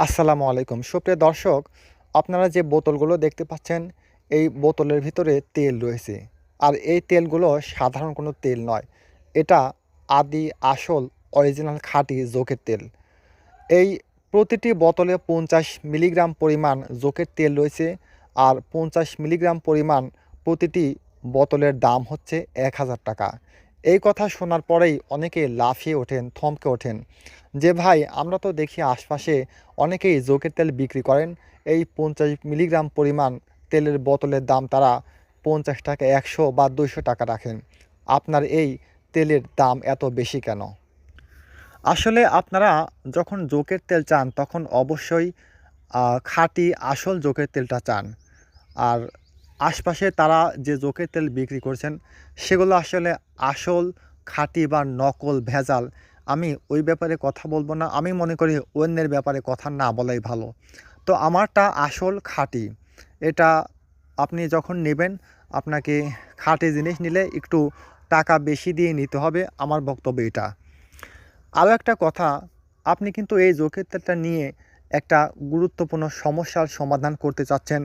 আসসালামু আলাইকুম। সুপ্রিয় দর্শক, আপনারা যে বোতলগুলো দেখতে পাচ্ছেন, এই বোতলের ভিতরে তেল রয়েছে। আর এই তেলগুলো সাধারণ কোনো তেল নয়। এটা আদি আসল অরিজিনাল খাঁটি জোকের তেল। এই প্রতিটি বোতলে ৫০ মিলিগ্রাম পরিমাণ জোকের তেল রয়েছে। আর ৫০ মিলিগ্রাম পরিমাণ প্রতিটি বোতলের দাম হচ্ছে ৳১,০০০। এই কথা শোনার পরেই অনেকে লাফিয়ে ওঠেন, থমকে ওঠেন যে, ভাই আমরা তো দেখি আশপাশে অনেকেই জোকের তেল বিক্রি করেন। এই ৫০ মিলিগ্রাম পরিমাণ তেলের বোতলের দাম তারা ৳৫০, ৳১০০ বা ৳২০০ রাখেন। আপনার এই তেলের দাম এত বেশি কেন? আসলে আপনারা যখন জোকের তেল চান তখন অবশ্যই খাঁটি আসল জোকের তেলটা চান। আর আশপাশে তারা যে জোকের তেল বিক্রি করছেন সেগুলো আসলে আসল, খাঁটি বা নকল, ভেজাল আমি ওই ব্যাপারে কথা বলবো না। আমি মনে করি অন্যের ব্যাপারে কথা না বলাই ভালো। তো আমারটা আসল, খাঁটি। এটা আপনি যখন নেবেন, আপনাকে খাঁটি জিনিস নিলে একটু টাকা বেশি দিয়ে নিতে হবে। আমার বক্তব্য এটা। আরও একটা কথা, আপনি কিন্তু এই জোকের তেলটা নিয়ে একটা গুরুত্বপূর্ণ সমস্যার সমাধান করতে চাচ্ছেন,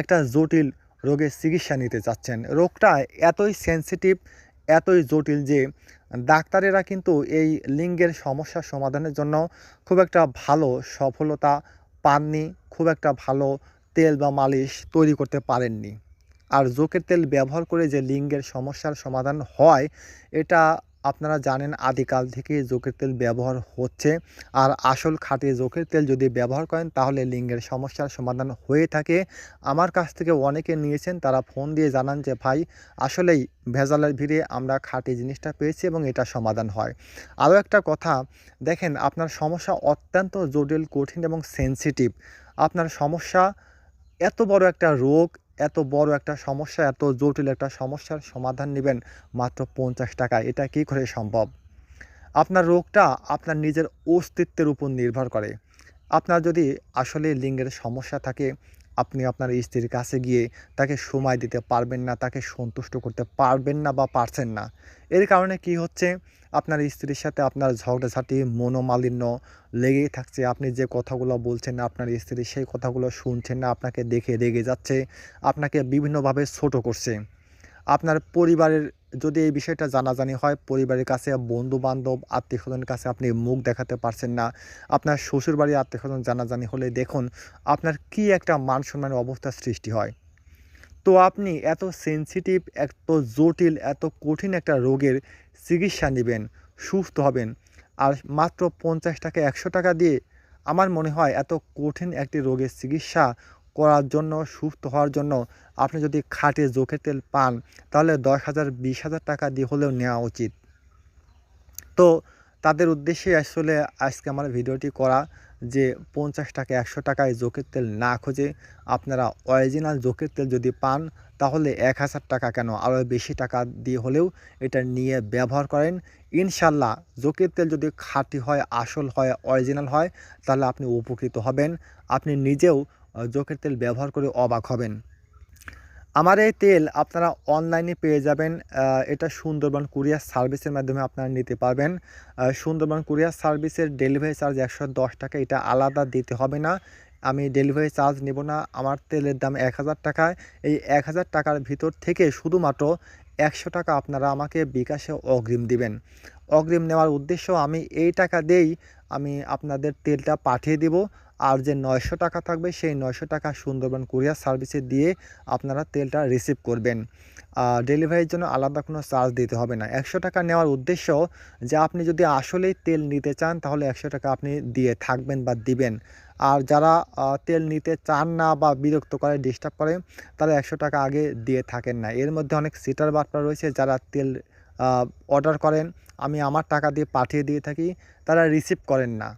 একটা জটিল রোগের চিকিৎসা নিতে চাচ্ছেন। রোগটা এতই সেনসিটিভ, এতই জটিল যে ডাক্তারেরা কিন্তু এই লিঙ্গের সমস্যার সমাধানের জন্য খুব একটা ভালো সফলতা পাননি, খুব একটা ভালো তেল বা মালিশ তৈরি করতে পারেননি। আর জোকের তেল ব্যবহার করে যে লিঙ্গের সমস্যার সমাধান হয়, এটা আপনারা জানেন আদিকাল থেকেই জোকের তেল ব্যবহার হচ্ছে। আর আসল খাঁটি জোকের তেল যদি ব্যবহার করেন তাহলে লিঙ্গের সমস্যার সমাধান হয়ে থাকে। আমার কাছ থেকে অনেকে নিয়েছেন, তারা ফোন দিয়ে জানান যে, ভাই আসলেই ভেজালের ভিড়ে আমরা খাঁটি জিনিসটা পেয়েছি এবং এটা সমাধান হয়। আরও একটা কথা, দেখেন আপনার সমস্যা অত্যন্ত জটিল, কঠিন এবং সেনসিটিভ। আপনার সমস্যা এত বড় একটা রোগ, এত বড় একটা সমস্যা, এত জটিল একটা সমস্যার সমাধান নিবেন মাত্র ৳৫০। এটা কি করে সম্ভব? আপনার রোগটা আপনার নিজের অস্তিত্বের উপর নির্ভর করে। আপনার যদি আসলে লিঙ্গের সমস্যা থাকে, আপনি আপনার স্ত্রীর কাছে গিয়ে তাকে সময় দিতে পারবেন না, তাকে সন্তুষ্ট করতে পারবেন না বা পারছেন না। এর কারণে কি হচ্ছে? আপনার স্ত্রীর সাথে আপনার ঝগড়াঝাটি, মনোমালিন্য লেগেই থাকছে। আপনি যে কথাগুলো বলছেন না, আপনার স্ত্রী সেই কথাগুলো শুনছেন না, আপনাকে দেখে রেগে যাচ্ছে, আপনাকে বিভিন্নভাবে ছোট করছে। আপনার পরিবারের যদি এই বিষয়টা জানাজানি হয়, পরিবারের কাছে, বন্ধু-বান্ধব, আত্মীয়স্বজনের কাছে আপনি মুখ দেখাতে পারছেন না। আপনার শ্বশুরবাড়ির আত্মীয়স্বজন জানাজানি হলে দেখুন আপনার কি একটা মান-সম্মানের অবস্থার সৃষ্টি হয়। তো আপনি এত সেনসিটিভ, এত জটিল, এত কঠিন একটা রোগের চিকিৎসা নিবেন, সুস্থ হবেন। আর মাত্র ৳৫০, ৳১০০ দিয়ে আমার মনে হয় এত কঠিন একটি রোগের চিকিৎসা করার জন্য, সুস্থ হওয়ার জন্য আপনি যদি খাঁটি জোকের তেল পান তাহলে ১০,০০০, ৳২০,০০০ দিয়ে হলেও নেওয়া উচিত। তো তাদের উদ্দেশ্যে আসলে আজকে আমার ভিডিওটি করা যে ৳৫০, ৳১০০ জোকের তেল না খুঁজে আপনারা অরিজিনাল জোকের তেল যদি পান তাহলে ৳১,০০০ কেন আরও বেশি টাকা দিয়ে হলেও এটা নিয়ে ব্যবহার করেন। ইনশাল্লাহ জোকের তেল যদি খাঁটি হয়, আসল হয়, অরিজিনাল হয় তাহলে আপনি উপকৃত হবেন। আপনি নিজেও জোকের তেল ব্যবহার করে অবাক হবেন। আমার এই তেল আপনারা অনলাইনে পেয়ে যাবেন। এটা সুন্দরবন কুরিয়ার সার্ভিসের মাধ্যমে আপনারা নিতে পারবেন। সুন্দরবন কুরিয়ার সার্ভিসের ডেলিভারি চার্জ ৳১১০, এটা আলাদা দিতে হবে না। আমি ডেলিভারি চার্জ নেব না। আমার তেলের দাম ৳১,০০০। এই ৳১,০০০ ভিতর থেকে শুধুমাত্র ৳১০০ আপনারা আমাকে বিকাশে অগ্রিম দিবেন। অগ্রিম নেওয়ার উদ্দেশ্য আমি এই টাকা দিয়েই আমি আপনাদের তেলটা পাঠিয়ে দিব। আর যে ৳৯০০ থাকবে সেই ৳৯০০ সুন্দরবন কুরিয়ার সার্ভিসে দিয়ে আপনারা তেলটা রিসিভ করবেন। ডেলিভারির জন্য আলাদা কোনো চার্জ দিতে হবে না। ৳১০০ নেওয়ার উদ্দেশ্য যে আপনি যদি আসলেই তেল নিতে চান তাহলে ৳১০০ আপনি দিয়ে থাকবেন বা দিবেন। আর যারা তেল নিতে চান না বা বিরক্ত করে, ডিস্টার্ব করে তারা ৳১০০ আগে দিয়ে থাকেন না। এর মধ্যে অনেক সিটার বাটপার রয়েছে যারা তেল আ অর্ডার করেন, আমি আমার টাকা দিয়ে পাঠিয়ে দিয়ে থাকি, তারা রিসিভ করেন না।